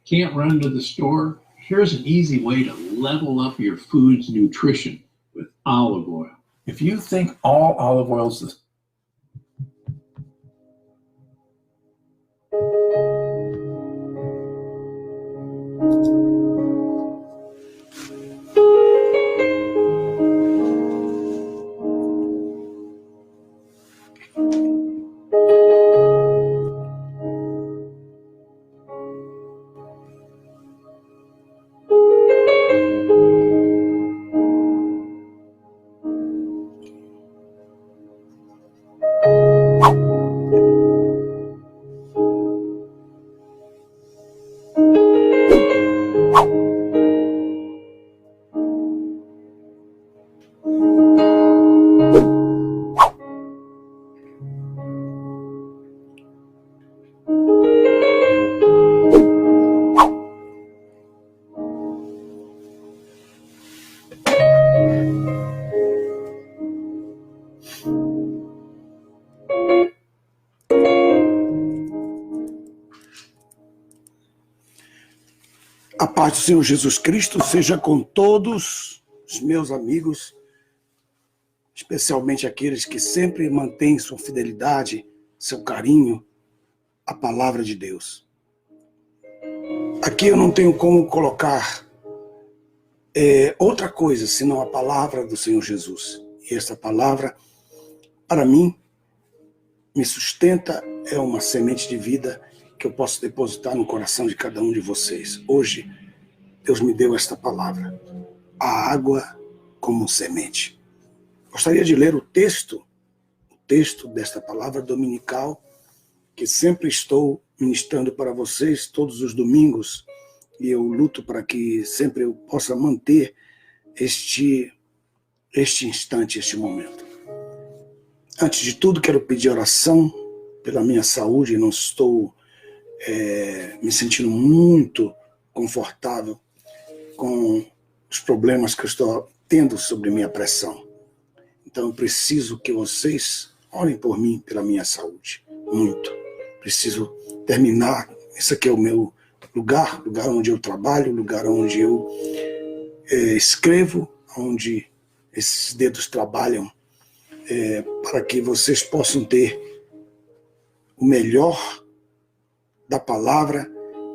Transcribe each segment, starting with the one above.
Can't run to the store? Here's an easy way to level up your food's nutrition with olive oil. If you think all olive oils is A paz do Senhor Jesus Cristo seja com todos os meus amigos, especialmente aqueles que sempre mantêm sua fidelidade, seu carinho à palavra de Deus. Aqui eu não tenho como colocar outra coisa senão a palavra do Senhor Jesus. E esta palavra, para mim, me sustenta, é uma semente de vida que eu posso depositar no coração de cada um de vocês. Hoje, Deus me deu esta palavra, a água como semente. Gostaria de ler o texto desta palavra dominical, que sempre estou ministrando para vocês todos os domingos, e eu luto para que sempre eu possa manter este instante, este momento. Antes de tudo, quero pedir oração pela minha saúde. Não estou me sentindo muito confortável com os problemas que eu estou tendo sobre minha pressão. Então eu preciso que vocês orem por mim, pela minha saúde. Muito. Preciso terminar. Esse aqui é o meu lugar onde eu trabalho, lugar onde eu escrevo, onde esses dedos trabalham, para que vocês possam ter o melhor da palavra,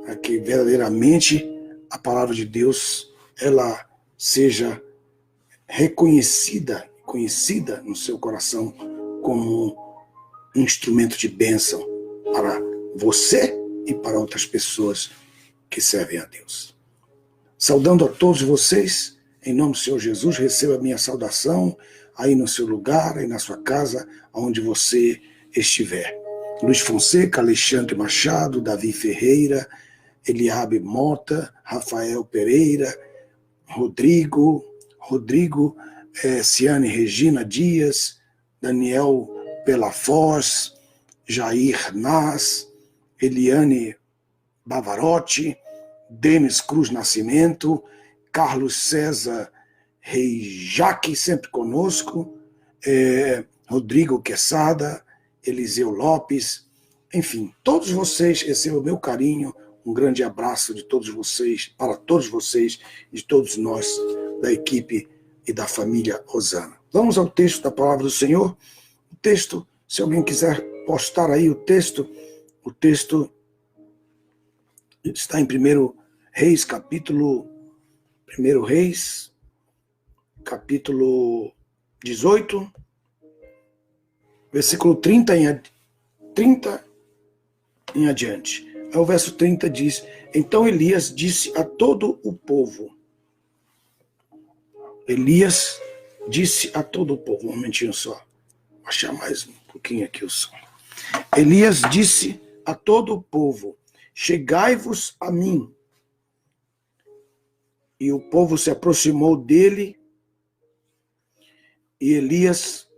para que verdadeiramente a palavra de Deus ela seja reconhecida, conhecida no seu coração como um instrumento de bênção para você e para outras pessoas que servem a Deus. Saudando a todos vocês, em nome do Senhor Jesus, receba a minha saudação aí no seu lugar, aí na sua casa, onde você estiver. Luiz Fonseca, Alexandre Machado, Davi Ferreira, Eliabe Mota, Rafael Pereira, Rodrigo, Ciane Regina Dias, Daniel Pelafoz, Jair Nas, Eliane Bavarotti, Denis Cruz Nascimento, Carlos César Reijaque, sempre conosco, Rodrigo Quesada, Eliseu Lopes, enfim, todos vocês recebam o meu carinho, um grande abraço de todos vocês, para todos vocês e de todos nós da equipe e da família Osana. Vamos ao texto da palavra do Senhor. O texto, se alguém quiser postar aí o texto está em 1 Reis, capítulo 18, versículo 30 em adiante. Aí o verso 30 diz: Então Elias disse a todo o povo. Elias disse a todo o povo. Um momentinho só. Vou achar mais um pouquinho aqui o som. Elias disse a todo o povo: Chegai-vos a mim. E o povo se aproximou dele, e Elias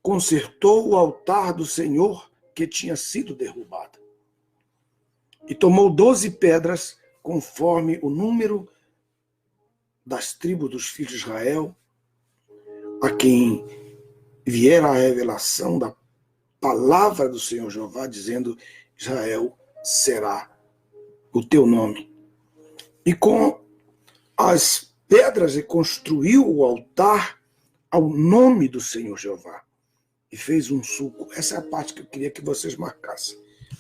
consertou o altar do Senhor que tinha sido derrubado. E tomou 12 pedras, conforme o número das tribos dos filhos de Israel, a quem viera a revelação da palavra do Senhor Jeová, dizendo: Israel será o teu nome. e com as pedras e construiu o altar ao nome do Senhor Jeová. E fez um sulco. Essa é a parte que eu queria que vocês marcassem.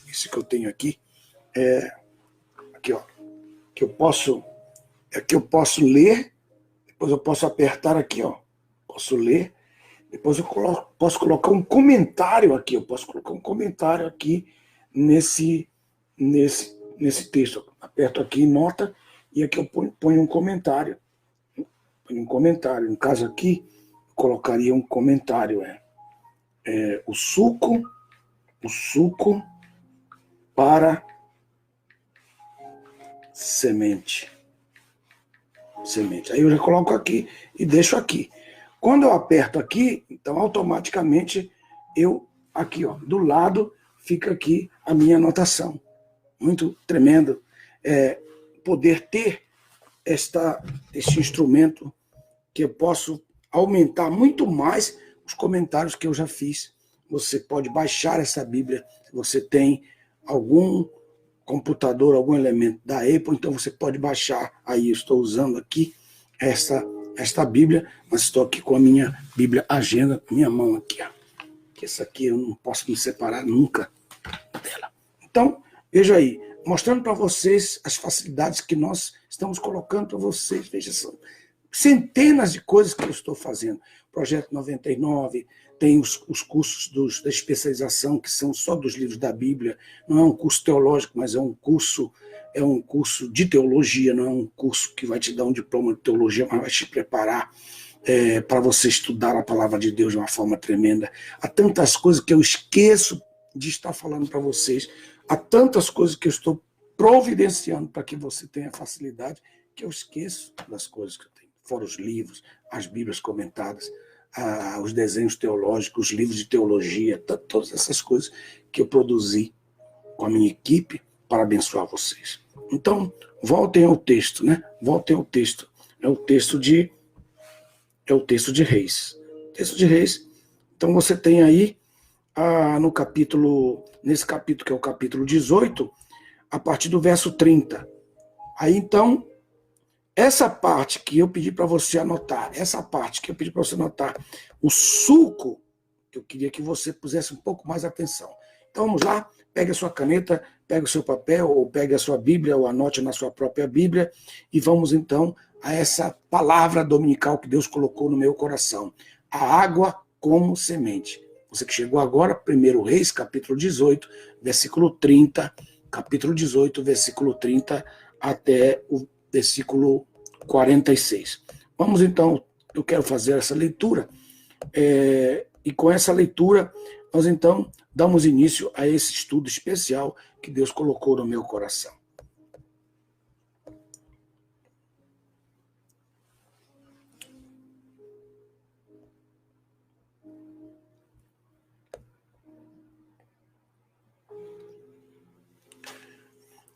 Isso que eu tenho aqui aqui, ó, que eu posso ler, depois eu posso apertar aqui, ó, posso ler, depois eu posso colocar um comentário aqui, eu posso colocar um comentário aqui nesse texto. Eu aperto aqui nota e aqui eu ponho um comentário. Ponho um comentário. No caso aqui, eu colocaria um comentário, o suco para semente. Aí eu já coloco aqui e deixo aqui. Quando eu aperto aqui, então automaticamente aqui, ó, do lado fica aqui a minha anotação. Muito tremendo poder ter este instrumento que eu posso aumentar muito mais os comentários que eu já fiz. Você pode baixar essa Bíblia, se você tem algum computador, algum elemento da Apple, então você pode baixar. Aí eu estou usando aqui esta Bíblia, mas estou aqui com a minha Bíblia Agenda, minha mão aqui, ó. Que essa aqui eu não posso me separar nunca dela. Então, veja aí, mostrando para vocês as facilidades que nós estamos colocando para vocês. Veja, são centenas de coisas que eu estou fazendo. Projeto 99, tem os cursos da especialização, que são só dos livros da Bíblia. Não é um curso teológico, mas é um curso de teologia, não é um curso que vai te dar um diploma de teologia, mas vai te preparar para você estudar a palavra de Deus de uma forma tremenda. Há tantas coisas que eu esqueço de estar falando para vocês, há tantas coisas que eu estou providenciando para que você tenha facilidade, que eu esqueço das coisas que eu tenho. Fora os livros, as Bíblias comentadas, os desenhos teológicos, os livros de teologia, todas essas coisas que eu produzi com a minha equipe para abençoar vocês. Então, voltem ao texto, né? Voltem ao texto. É o texto de Reis. Texto de Reis. Então, você tem aí, nesse capítulo, que é o capítulo 18, a partir do verso 30. Aí, então, essa parte que eu pedi para você anotar, o sulco, eu queria que você pusesse um pouco mais atenção. Então vamos lá, pegue a sua caneta, pegue o seu papel, ou pegue a sua Bíblia, ou anote na sua própria Bíblia, e vamos então a essa palavra dominical que Deus colocou no meu coração. A água como semente. Você que chegou agora, 1 Reis, capítulo 18, versículo 30, capítulo 18, versículo 30, até o versículo 46. Vamos então, eu quero fazer essa leitura, e com essa leitura, nós então damos início a esse estudo especial que Deus colocou no meu coração.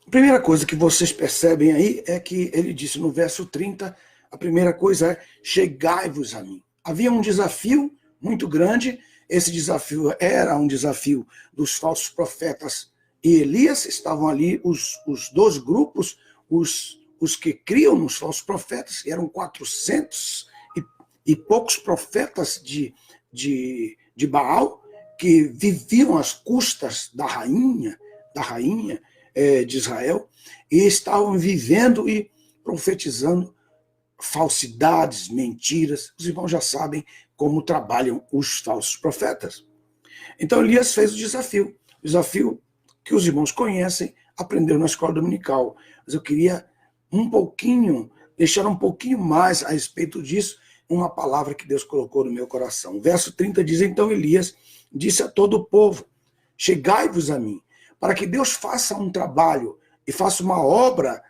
A primeira coisa que vocês percebem aí é que ele disse no verso 30, a primeira coisa é: chegai-vos a mim. Havia um desafio muito grande, esse desafio era um desafio dos falsos profetas e Elias. Estavam ali os dois grupos, os que criam nos falsos profetas, eram 400 e poucos profetas de Baal, que viviam às custas da rainha de Israel, e estavam vivendo e profetizando falsidades, mentiras. Os irmãos já sabem como trabalham os falsos profetas. Então Elias fez o desafio que os irmãos conhecem, aprenderam na escola dominical. Mas eu queria deixar um pouquinho mais a respeito disso, uma palavra que Deus colocou no meu coração. O verso 30 diz: então Elias disse a todo o povo: chegai-vos a mim, para que Deus faça um trabalho e faça uma obra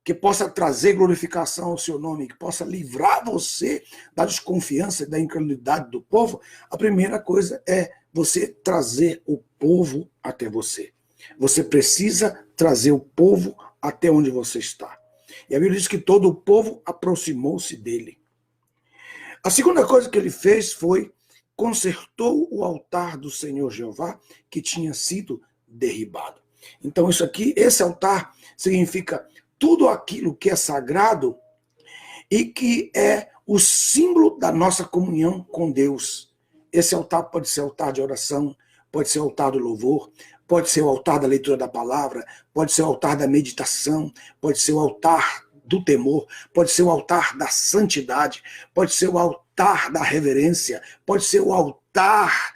que possa trazer glorificação ao seu nome, que possa livrar você da desconfiança e da incredulidade do povo. A primeira coisa é você trazer o povo até você. Você precisa trazer o povo até onde você está. E a Bíblia diz que todo o povo aproximou-se dele. A segunda coisa que ele fez foi consertou o altar do Senhor Jeová, que tinha sido derribado. Então esse altar significa tudo aquilo que é sagrado e que é o símbolo da nossa comunhão com Deus. Esse altar pode ser altar de oração, pode ser altar do louvor, pode ser o altar da leitura da palavra, pode ser o altar da meditação, pode ser o altar do temor, pode ser o altar da santidade, pode ser o altar da reverência, pode ser o altar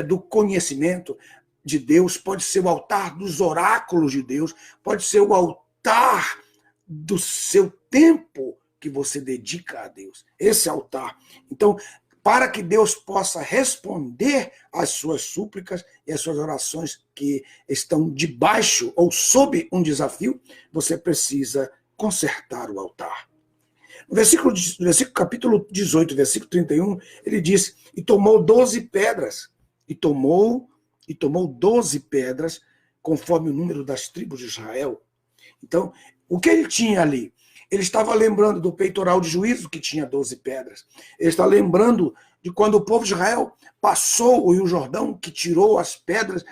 do conhecimento de Deus, pode ser o altar dos oráculos de Deus, pode ser o altar do seu tempo que você dedica a Deus. Esse altar. Então, para que Deus possa responder às suas súplicas e às suas orações que estão debaixo ou sob um desafio, você precisa consertar o altar. No capítulo 18, versículo 31, ele diz, e tomou 12 pedras, e tomou 12 pedras, conforme o número das tribos de Israel. Então, o que ele tinha ali? Ele estava lembrando do peitoral de juízo, que tinha 12 pedras. Ele está lembrando de quando o povo de Israel passou o Rio Jordão, que tirou as pedras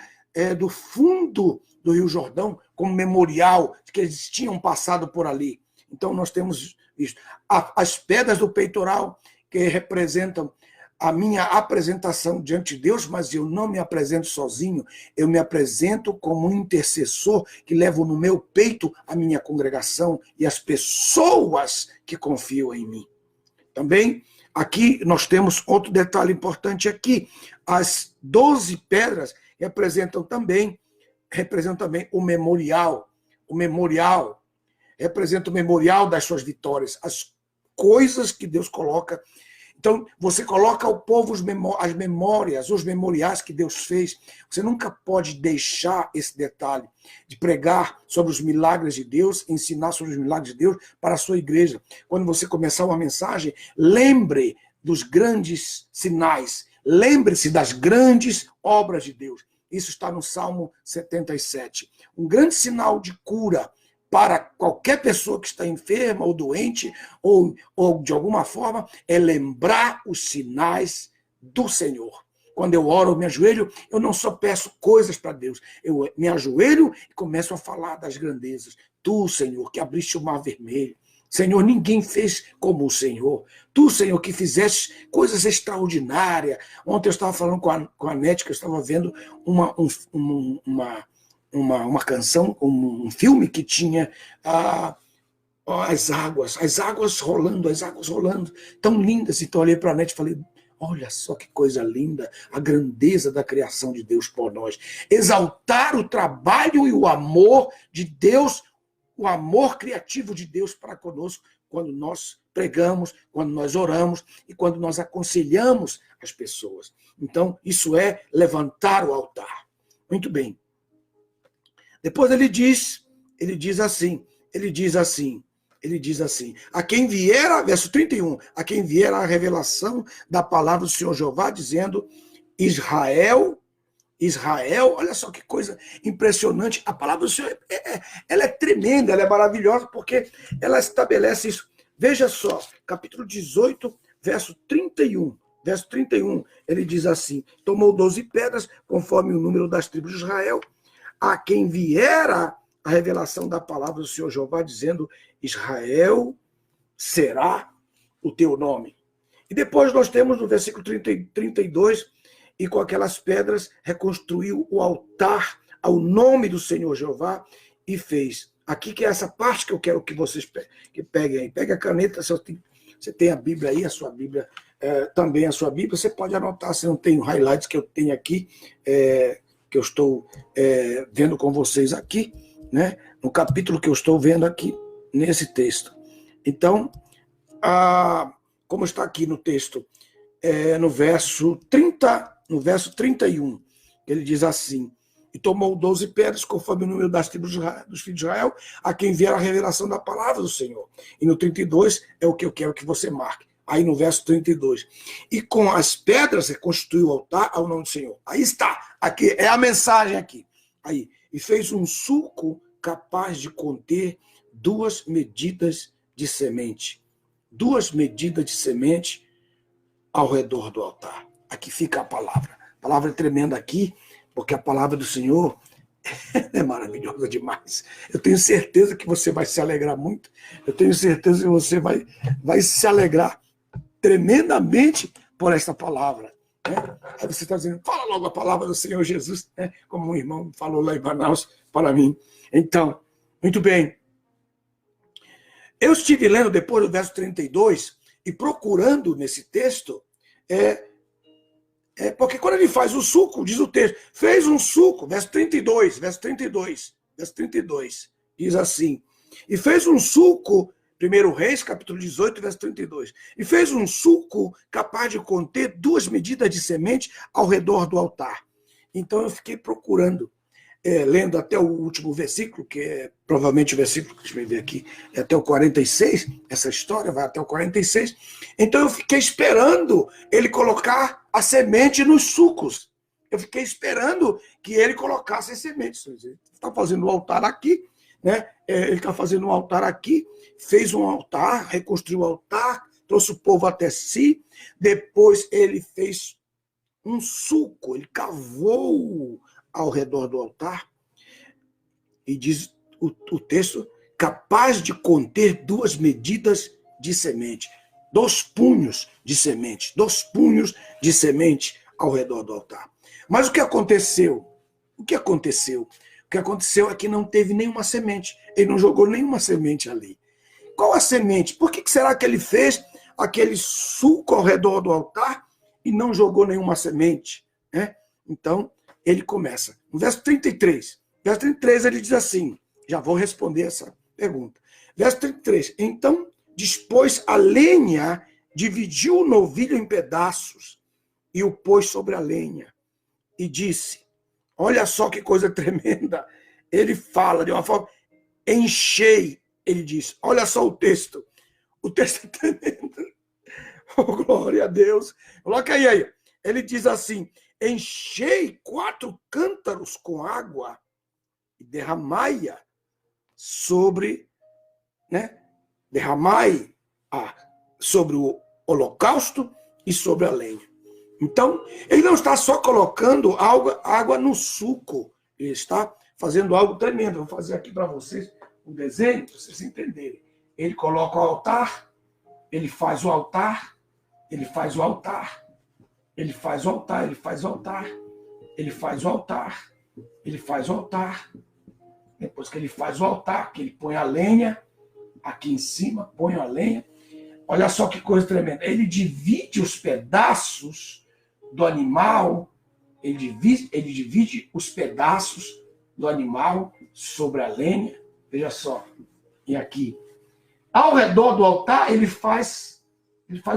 do fundo do Rio Jordão, como memorial de que eles tinham passado por ali. Então, nós temos visto as pedras do peitoral, que representam a minha apresentação diante de Deus, mas eu não me apresento sozinho, eu me apresento como um intercessor que levo no meu peito a minha congregação e as pessoas que confiam em mim. Também, aqui nós temos outro detalhe importante aqui, as 12 pedras representam também o memorial, representa o memorial das suas vitórias, as coisas que Deus coloca. Então, você coloca ao povo as memórias, os memoriais que Deus fez. Você nunca pode deixar esse detalhe de pregar sobre os milagres de Deus, ensinar sobre os milagres de Deus para a sua igreja. Quando você começar uma mensagem, lembre dos grandes sinais, lembre-se das grandes obras de Deus. Isso está no Salmo 77. Um grande sinal de cura para qualquer pessoa que está enferma ou doente, ou de alguma forma, é lembrar os sinais do Senhor. Quando eu oro, eu me ajoelho, eu não só peço coisas para Deus, eu me ajoelho e começo a falar das grandezas. Tu, Senhor, que abriste o mar vermelho. Senhor, ninguém fez como o Senhor. Tu, Senhor, que fizeste coisas extraordinárias. Ontem eu estava falando com a Nete, que eu estava vendo uma canção, um filme que tinha as águas rolando, tão lindas. Então eu olhei para a Nete e falei, olha só que coisa linda, a grandeza da criação de Deus por nós. Exaltar o trabalho e o amor de Deus, o amor criativo de Deus para conosco, quando nós pregamos, quando nós oramos e quando nós aconselhamos as pessoas. Então, isso é levantar o altar. Muito bem. Depois ele diz assim, a quem vier, verso 31, a quem vier a revelação da palavra do Senhor Jeová, dizendo, Israel, olha só que coisa impressionante, a palavra do Senhor, ela é tremenda, ela é maravilhosa, porque ela estabelece isso. Veja só, capítulo 18, verso 31, ele diz assim, tomou 12 pedras, conforme o número das tribos de Israel, a quem viera a revelação da palavra do Senhor Jeová, dizendo, Israel será o teu nome. E depois nós temos no versículo 32, e com aquelas pedras reconstruiu o altar ao nome do Senhor Jeová e fez. Aqui que é essa parte que eu quero que vocês peguem aí. Pegue a caneta, você tem a Bíblia aí, a sua Bíblia, também a sua Bíblia, você pode anotar, se não tem highlights que eu tenho aqui, que eu estou vendo com vocês aqui, né? No capítulo que eu estou vendo aqui, nesse texto. Então, como está aqui no texto, no verso 31, ele diz assim, e tomou 12 pedras, conforme o número das tribos dos filhos de Israel, a quem vier a revelação da palavra do Senhor. E no 32 é o que eu quero que você marque. Aí no verso 32. E com as pedras reconstruiu o altar ao nome do Senhor. Aí está. Aqui é a mensagem aqui. Aí. E fez um sulco capaz de conter 2 medidas de semente. 2 medidas de semente ao redor do altar. Aqui fica a palavra. A palavra é tremenda aqui, porque a palavra do Senhor é maravilhosa demais. Eu tenho certeza que você vai se alegrar muito. Eu tenho certeza que você vai se alegrar tremendamente por esta palavra. Né? Aí você está dizendo, fala logo a palavra do Senhor Jesus, né? Como um irmão falou lá em Manaus para mim. Então, muito bem. Eu estive lendo depois do verso 32 e procurando nesse texto, porque quando ele faz o suco, diz o texto, fez um suco, verso 32, diz assim, e fez um suco, 1 Reis, capítulo 18, verso 32, e fez um suco capaz de conter 2 medidas de semente ao redor do altar. Então eu fiquei procurando, lendo até o último versículo, que é provavelmente o versículo, deixa eu ver aqui, é até o 46, essa história vai até o 46. Então eu fiquei esperando ele colocar a semente nos sucos. Eu fiquei esperando que ele colocasse as sementes. Ele está fazendo um altar aqui, né? Ele está fazendo um altar aqui, fez um altar, reconstruiu o altar, trouxe o povo até si, depois ele fez um suco, ele cavou ao redor do altar, e diz o texto, capaz de conter 2 medidas de semente, 2 punhos de semente, 2 punhos de semente ao redor do altar. Mas o que aconteceu? O que aconteceu é que não teve nenhuma semente, ele não jogou nenhuma semente ali. Qual a semente? Por que será que ele fez aquele suco ao redor do altar e não jogou nenhuma semente? Né? Então, ele começa. No verso 33. Verso 33 ele diz assim, já vou responder essa pergunta. Verso 33. Então dispôs a lenha, dividiu o novilho em pedaços e o pôs sobre a lenha. E disse, olha só que coisa tremenda. Ele fala de uma forma, enchei, ele diz. Olha só o texto. O texto é tremendo. Oh, glória a Deus. Coloca aí. Ele diz assim, enchei 4 cântaros com água e derramai-a sobre, né? Derramai sobre o holocausto e sobre a lenha. Então, ele não está só colocando água no suco, ele está fazendo algo tremendo. Vou fazer aqui para vocês um desenho, para vocês entenderem. Ele coloca o altar, ele faz o altar, ele faz o altar, ele faz o altar, ele faz o altar, ele faz o altar, ele faz o altar. Depois que ele faz o altar, que ele põe a lenha, aqui em cima, põe a lenha. Olha só que coisa tremenda. Ele divide os pedaços do animal, ele divide os pedaços do animal sobre a lenha. Veja só. E aqui. Ao redor do altar, ele faz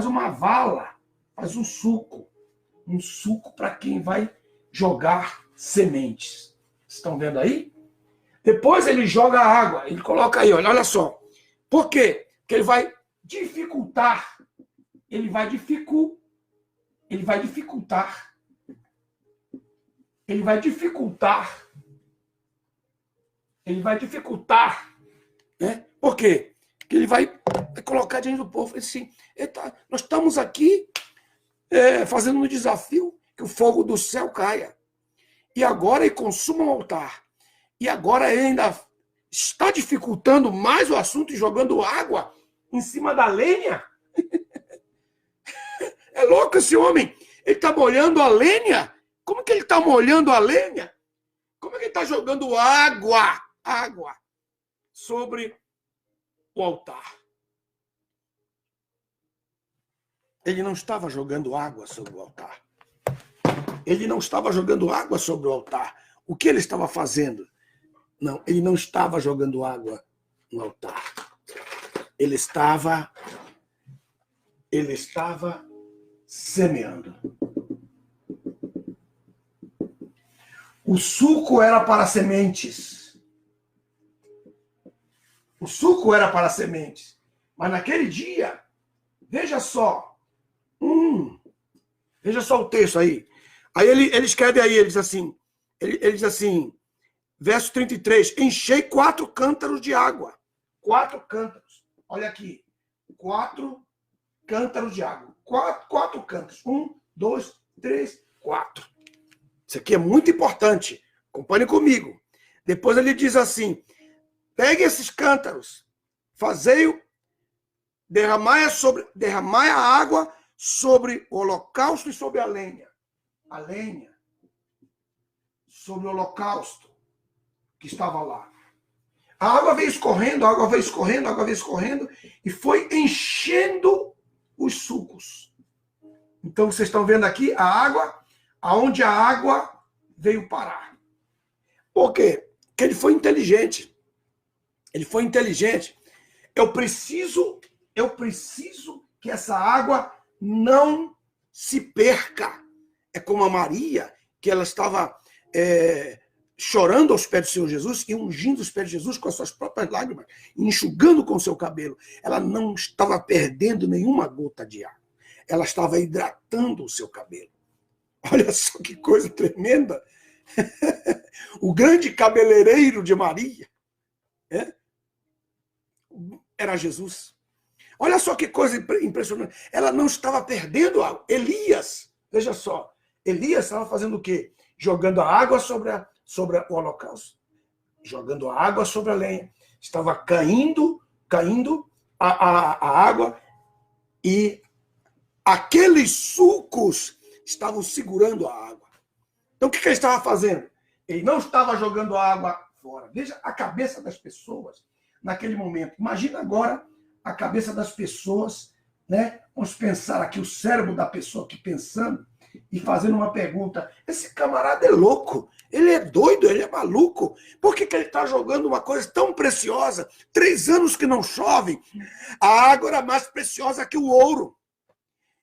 uma vala, faz um suco. Um suco para quem vai jogar sementes. Estão vendo aí? Depois ele joga água, ele coloca aí, olha só. Por quê? Porque ele vai dificultar, ele vai dificultar, né? Por quê? Porque ele vai colocar diante do povo, assim, nós estamos aqui fazendo um desafio que o fogo do céu caia. E agora ele consuma o altar. E agora ele ainda está dificultando mais o assunto e jogando água em cima da lenha. É louco esse homem. Ele está molhando a lenha. Como que ele está molhando a lenha? Como é que ele está jogando água sobre o altar? Ele não estava jogando água sobre o altar. Ele não estava jogando água sobre o altar. O que ele estava fazendo? Não, ele não estava jogando água no altar. Ele estava semeando. O suco era para sementes. O suco era para sementes. Mas naquele dia, veja só. Veja só o texto aí. Aí ele escreve aí, ele diz assim, verso 33, enchei 4 cântaros de água. 4 cântaros. Olha aqui. 4 cântaros de água. 4 cântaros. 1, 2, 3, 4. Isso aqui é muito importante. Acompanhe comigo. Depois ele diz assim: pegue esses cântaros, fazei-o, derramai a água sobre o holocausto e sobre a lenha. A lenha sobre o holocausto que estava lá. A água veio escorrendo, a água veio escorrendo, a água veio escorrendo e foi enchendo os sulcos. Então vocês estão vendo aqui a água, aonde a água veio parar. Por quê? Porque ele foi inteligente. Ele foi inteligente. Eu preciso que essa água não se perca. É como a Maria, que ela estava chorando aos pés do Senhor Jesus e ungindo os pés de Jesus com as suas próprias lágrimas, enxugando com o seu cabelo. Ela não estava perdendo nenhuma gota de água. Ela estava hidratando o seu cabelo. Olha só que coisa tremenda. O grande cabeleireiro de Maria era Jesus. Olha só que coisa impressionante. Ela não estava perdendo água. Elias, veja só, Elias estava fazendo o quê? Jogando a água sobre o holocausto. Jogando a água sobre a lenha. Estava caindo a água e aqueles sulcos estavam segurando a água. Então o que ele estava fazendo? Ele não estava jogando a água fora. Veja a cabeça das pessoas naquele momento. Imagina agora a cabeça das pessoas, né? Vamos pensar aqui o cérebro da pessoa aqui pensando e fazendo uma pergunta. Esse camarada é louco, ele é doido, ele é maluco. Por que ele está jogando uma coisa tão preciosa? 3 anos que não chove, a água era mais preciosa que o ouro.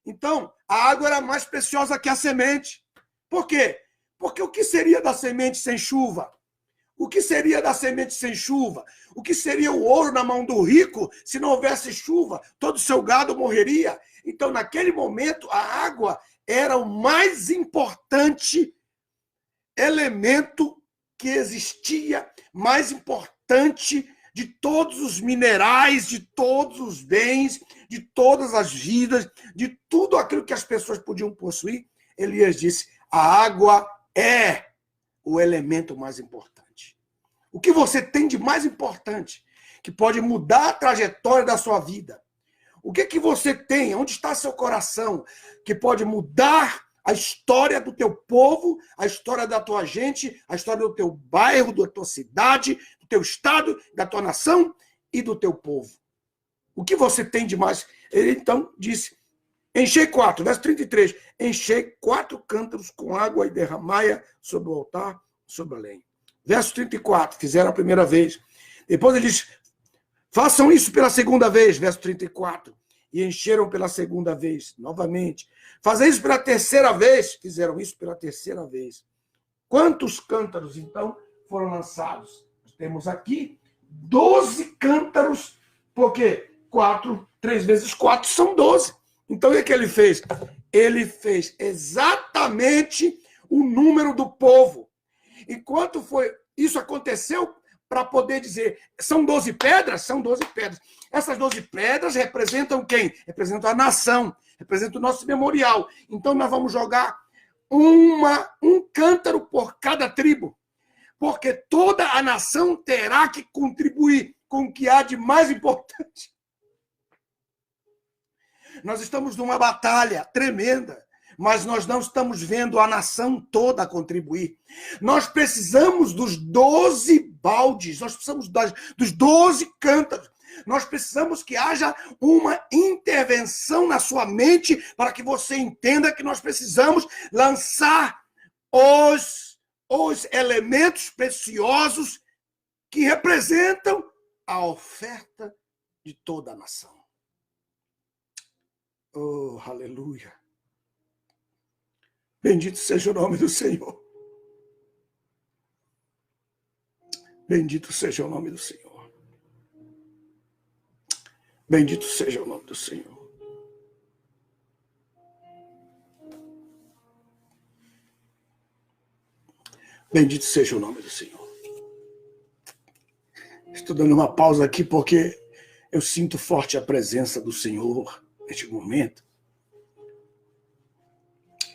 Então, a água era mais preciosa que a semente. Por quê? Porque o que seria da semente sem chuva? O que seria da semente sem chuva? O que seria o ouro na mão do rico se não houvesse chuva? Todo o seu gado morreria. Então, naquele momento, a água era o mais importante elemento que existia, mais importante de todos os minerais, de todos os bens, de todas as vidas, de tudo aquilo que as pessoas podiam possuir. Elias disse: a água é o elemento mais importante. O que você tem de mais importante, que pode mudar a trajetória da sua vida? O que você tem? Onde está seu coração? Que pode mudar a história do teu povo, a história da tua gente, a história do teu bairro, da tua cidade, do teu estado, da tua nação e do teu povo. O que você tem de mais? Ele então disse: enchei 4, verso 33, enchei 4 cântaros com água e derramai-a sobre o altar, sobre a lenha. Verso 34, fizeram a primeira vez. Depois ele diz: façam isso pela segunda vez, verso 34. E encheram pela segunda vez, novamente. Fazem isso pela terceira vez, fizeram isso pela terceira vez. Quantos cântaros, então, foram lançados? Nós temos aqui 12 cântaros, porque 3 vezes 4 são 12. Então, o que ele fez? Ele fez exatamente o número do povo. E quanto foi? Isso aconteceu para poder dizer, são 12 pedras? São 12 pedras. Essas 12 pedras representam quem? Representam a nação, representam o nosso memorial. Então, nós vamos jogar um cântaro por cada tribo, porque toda a nação terá que contribuir com o que há de mais importante. Nós estamos numa batalha tremenda, mas nós não estamos vendo a nação toda contribuir. Nós precisamos dos 12 baldes, nós precisamos dos 12 cântaros. Nós precisamos que haja uma intervenção na sua mente para que você entenda que nós precisamos lançar os elementos preciosos que representam a oferta de toda a nação. Oh, aleluia. Bendito seja o nome do Senhor. Bendito seja o nome do Senhor. Bendito seja o nome do Senhor. Bendito seja o nome do Senhor. Estou dando uma pausa aqui porque eu sinto forte a presença do Senhor neste momento.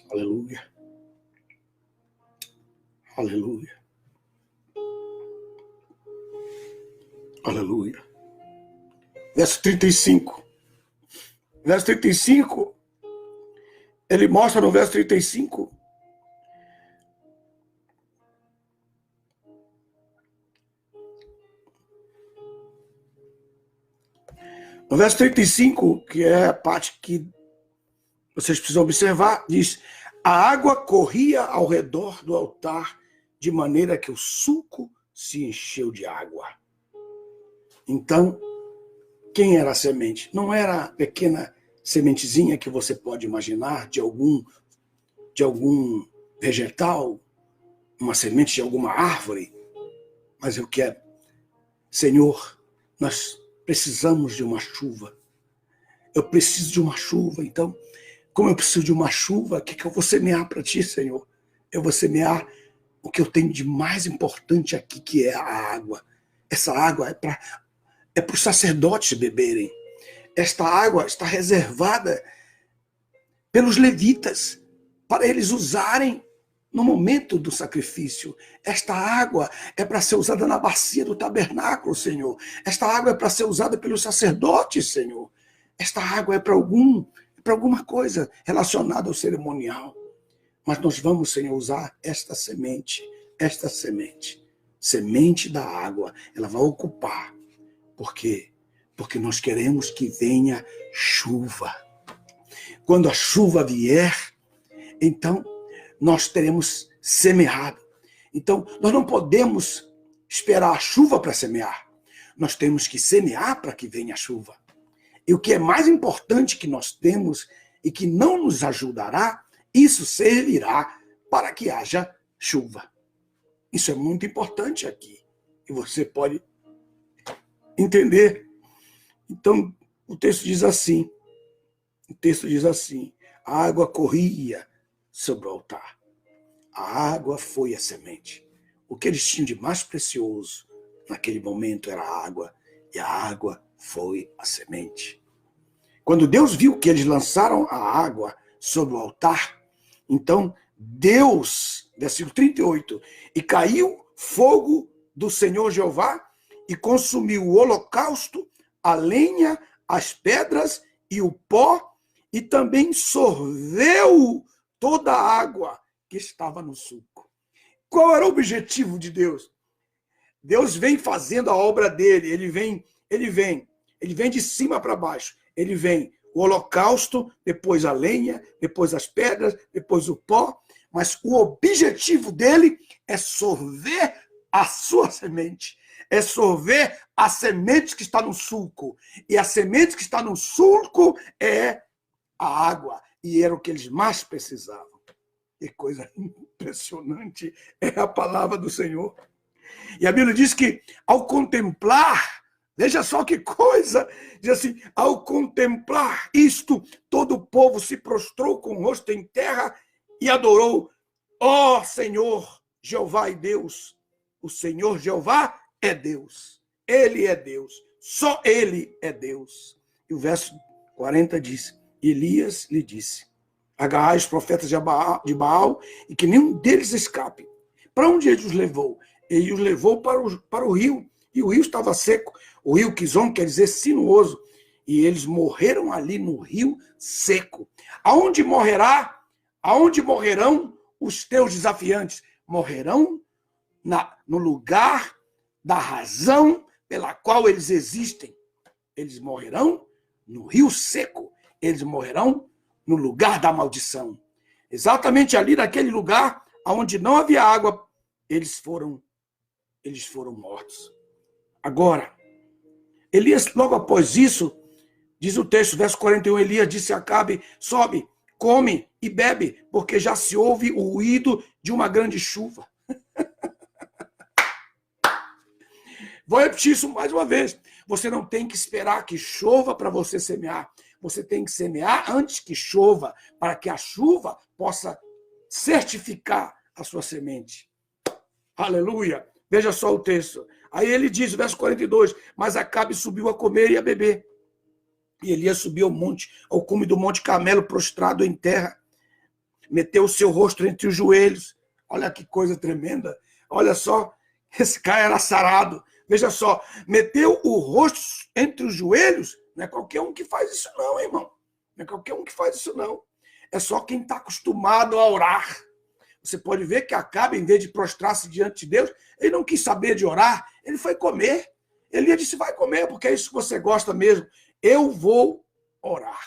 Aleluia. Aleluia. Aleluia. Verso 35. Verso 35, ele mostra no verso 35 no verso 35, que é a parte que vocês precisam observar, diz: a água corria ao redor do altar de maneira que o sulco se encheu de água. Então, quem era a semente? Não era a pequena sementezinha que você pode imaginar de algum vegetal, uma semente de alguma árvore. Mas eu quero, Senhor, nós precisamos de uma chuva. Eu preciso de uma chuva. Então, como eu preciso de uma chuva, o que eu vou semear para ti, Senhor? Eu vou semear o que eu tenho de mais importante aqui, que é a água. Essa água é para os sacerdotes beberem. Esta água está reservada pelos levitas, para eles usarem no momento do sacrifício. Esta água é para ser usada na bacia do tabernáculo, Senhor. Esta água é para ser usada pelos sacerdotes, Senhor. Esta água é para alguma coisa relacionada ao cerimonial. Mas nós vamos, Senhor, usar esta semente, semente da água. Ela vai ocupar. Por quê? Porque nós queremos que venha chuva. Quando a chuva vier, então nós teremos semeado. Então, nós não podemos esperar a chuva para semear. Nós temos que semear para que venha a chuva. E o que é mais importante que nós temos e que não nos ajudará, isso servirá para que haja chuva. Isso é muito importante aqui. E você pode entender. Então, o texto diz assim, a água corria sobre o altar. A água foi a semente. O que eles tinham de mais precioso naquele momento era a água, e a água foi a semente. Quando Deus viu que eles lançaram a água sobre o altar, então Deus, versículo 38, e caiu fogo do Senhor Jeová e consumiu o holocausto, a lenha, as pedras e o pó, e também sorveu toda a água que estava no sulco. Qual era o objetivo de Deus? Deus vem fazendo a obra dele, ele vem de cima para baixo. Ele vem o holocausto, depois a lenha, depois as pedras, depois o pó, mas o objetivo dele é sorver a sua semente. É sorver a semente que está no sulco. E a semente que está no sulco é a água. E era o que eles mais precisavam. Que coisa impressionante é a palavra do Senhor. E a Bíblia diz que ao contemplar, veja só que coisa, diz assim, ao contemplar isto, todo o povo se prostrou com o rosto em terra e adorou, ó Senhor, Jeová e Deus. O Senhor Jeová é Deus. Ele é Deus. Só Ele é Deus. E o verso 40 diz, Elias lhe disse, agarrai os profetas de Baal e que nenhum deles escape. Para onde ele os levou? Ele os levou para o rio. E o rio estava seco. O rio Quizon quer dizer sinuoso. E eles morreram ali no rio seco. Aonde morrerão os teus desafiantes? Morrerão no lugar da razão pela qual eles existem. Eles morrerão no rio seco. Eles morrerão no lugar da maldição. Exatamente ali naquele lugar onde não havia água, eles foram mortos. Agora, Elias, logo após isso, diz o texto, verso 41, Elias disse a Acabe, sobe, come e bebe, porque já se ouve o ruído de uma grande chuva. Vou repetir isso mais uma vez. Você não tem que esperar que chova para você semear. Você tem que semear antes que chova, para que a chuva possa certificar a sua semente. Aleluia! Veja só o texto. Aí ele diz, verso 42, mas Acabe subiu a comer e a beber. E Elias subiu ao cume do monte Carmelo, prostrado em terra. Meteu o seu rosto entre os joelhos. Olha que coisa tremenda. Olha só, esse cara era sarado. Veja só, meteu o rosto entre os joelhos, não é qualquer um que faz isso não, irmão. Não é qualquer um que faz isso não. É só quem está acostumado a orar. Você pode ver que Acabe, em vez de prostrar-se diante de Deus, ele não quis saber de orar, ele foi comer. Elias disse, vai comer, porque é isso que você gosta mesmo. Eu vou orar.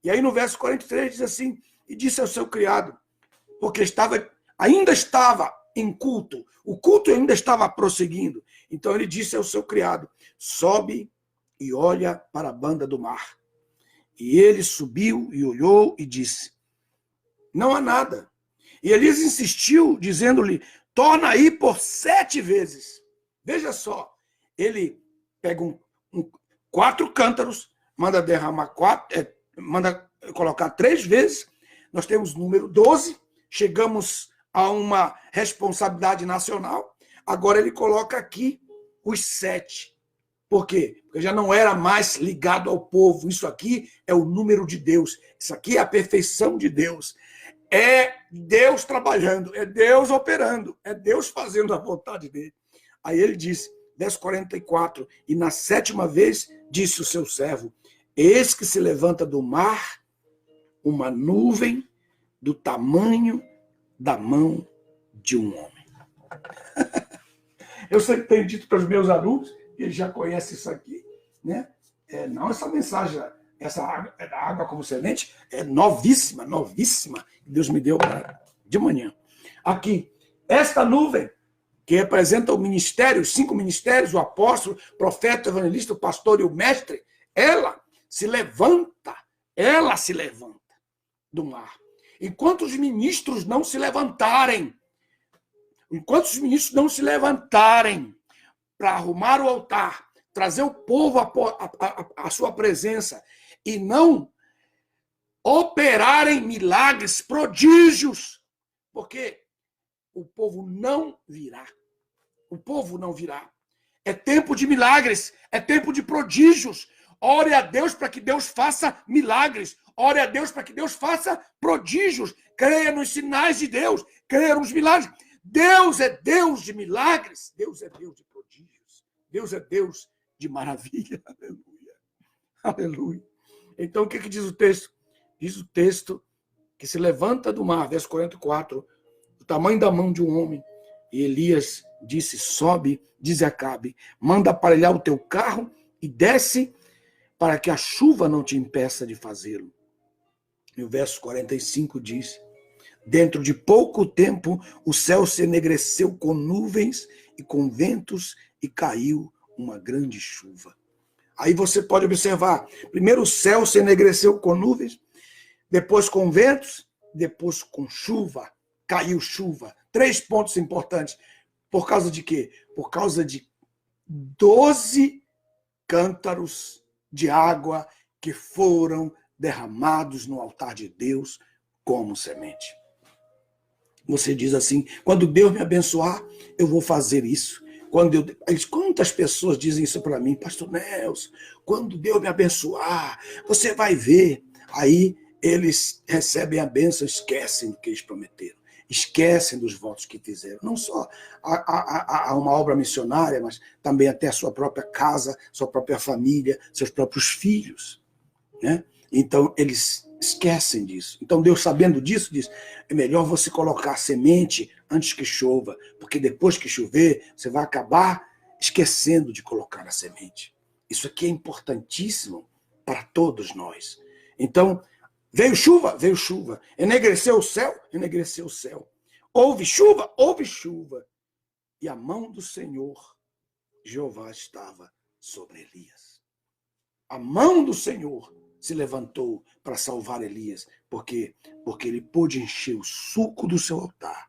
E aí no verso 43 diz assim, e disse ao seu criado, porque ainda estava em culto, o culto ainda estava prosseguindo. Então ele disse ao seu criado, sobe e olha para a banda do mar. E ele subiu e olhou e disse, não há nada. E Elias insistiu, dizendo-lhe, torna aí por 7 vezes. Veja só, ele pega 4 cântaros, manda derramar 4, manda colocar 3 vezes. Nós temos o número 12, chegamos a uma responsabilidade nacional. Agora ele coloca aqui os 7. Por quê? Porque já não era mais ligado ao povo. Isso aqui é o número de Deus. Isso aqui é a perfeição de Deus. É Deus trabalhando, é Deus operando, é Deus fazendo a vontade dele. Aí ele diz, verso 44, e na 7ª vez disse o seu servo, eis que se levanta do mar uma nuvem do tamanho da mão de um homem. Eu sempre tenho dito para os meus alunos, eles já conhecem isso aqui, né? Não essa mensagem, essa água como semente, é novíssima, novíssima, que Deus me deu de manhã. Aqui, esta nuvem, que representa o ministério, os 5 ministérios, o apóstolo, o profeta, o evangelista, o pastor e o mestre, ela se levanta do mar. Enquanto os ministros não se levantarem para arrumar o altar, trazer o povo à sua presença e não operarem milagres, prodígios, porque o povo não virá. O povo não virá. É tempo de milagres, é tempo de prodígios. Ore a Deus para que Deus faça milagres. Ore a Deus para que Deus faça prodígios. Creia nos sinais de Deus, creia nos milagres. Deus é Deus de milagres, Deus é Deus de prodígios, Deus é Deus de maravilha. Aleluia. Aleluia. Então, o que diz o texto? Diz o texto que se levanta do mar, verso 44, o tamanho da mão de um homem. E Elias disse, sobe, diz Acabe, manda aparelhar o teu carro e desce para que a chuva não te impeça de fazê-lo. E o verso 45 diz, dentro de pouco tempo o céu se enegreceu com nuvens e com ventos e caiu uma grande chuva. Aí você pode observar, primeiro o céu se enegreceu com nuvens, depois com ventos, depois com chuva, caiu chuva. 3 pontos importantes. Por causa de quê? Por causa de 12 cântaros de água que foram derramados no altar de Deus como semente. Você diz assim, quando Deus me abençoar, eu vou fazer isso. Quantas pessoas dizem isso para mim? Pastor Nelson, quando Deus me abençoar, você vai ver. Aí eles recebem a bênção, esquecem do que eles prometeram. Esquecem dos votos que fizeram. Não só a uma obra missionária, mas também até a sua própria casa, sua própria família, seus próprios filhos. Né? Então, eles esquecem disso. Então, Deus, sabendo disso, diz, é melhor você colocar semente antes que chova, porque depois que chover, você vai acabar esquecendo de colocar a semente. Isso aqui é importantíssimo para todos nós. Então, veio chuva, enegreceu o céu. Houve chuva. E a mão do Senhor, Jeová, estava sobre Elias. A mão do Senhor se levantou para salvar Elias. Por quê? Porque ele pôde encher o suco do seu altar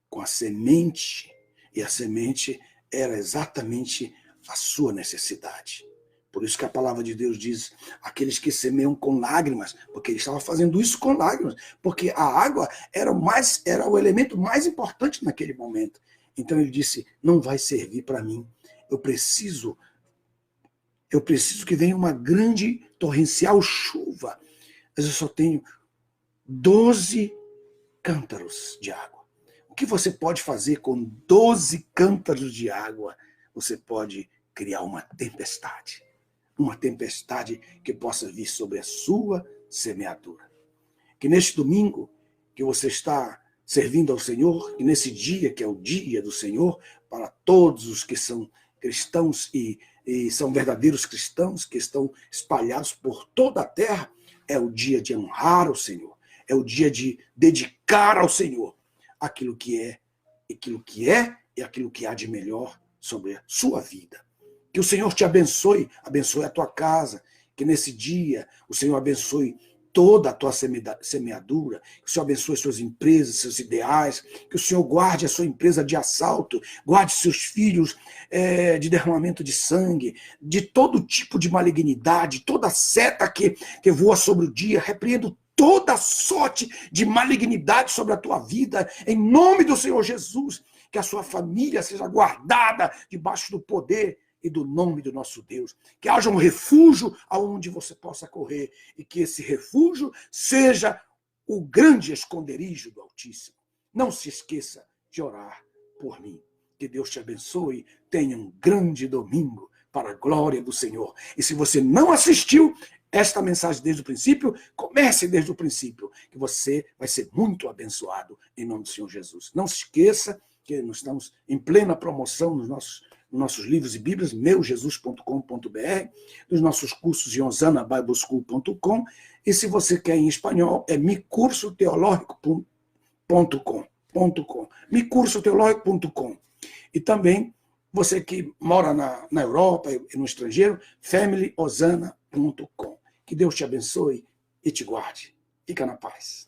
com a semente. E a semente era exatamente a sua necessidade. Por isso que a palavra de Deus diz, aqueles que semeiam com lágrimas, porque ele estava fazendo isso com lágrimas, porque a água era o elemento mais importante naquele momento. Então ele disse, não vai servir para mim, eu preciso que venha uma grande torrencial chuva, mas eu só tenho 12 cântaros de água. O que você pode fazer com 12 cântaros de água? você pode criar uma tempestade que possa vir sobre a sua semeadura. Que neste domingo que você está servindo ao Senhor, e nesse dia que é o dia do Senhor, para todos os que são cristãos e são verdadeiros cristãos, que estão espalhados por toda a terra, é o dia de honrar o Senhor, é o dia de dedicar ao Senhor aquilo que é e aquilo que há de melhor sobre a sua vida. Que o Senhor te abençoe a tua casa, que nesse dia o Senhor abençoe toda a tua semeadura, que o Senhor abençoe suas empresas, seus ideais, que o Senhor guarde a sua empresa de assalto, guarde seus filhos de derramamento de sangue, de todo tipo de malignidade, toda seta que voa sobre o dia, repreendo toda sorte de malignidade sobre a tua vida, em nome do Senhor Jesus, que a sua família seja guardada debaixo do poder e do nome do nosso Deus. Que haja um refúgio aonde você possa correr e que esse refúgio seja o grande esconderijo do Altíssimo. Não se esqueça de orar por mim. Que Deus te abençoe. Tenha um grande domingo para a glória do Senhor. E se você não assistiu esta mensagem desde o princípio, comece desde o princípio, que você vai ser muito abençoado em nome do Senhor Jesus. Não se esqueça que nós estamos em plena promoção nos nossos livros e bíblias, meujesus.com.br, nos nossos cursos em osanabibleschool.com, e se você quer em espanhol, é micursoteológico.com, micursoteológico.com. E também, você que mora na Europa e no estrangeiro, familyosana.com. Que Deus te abençoe e te guarde. Fica na paz.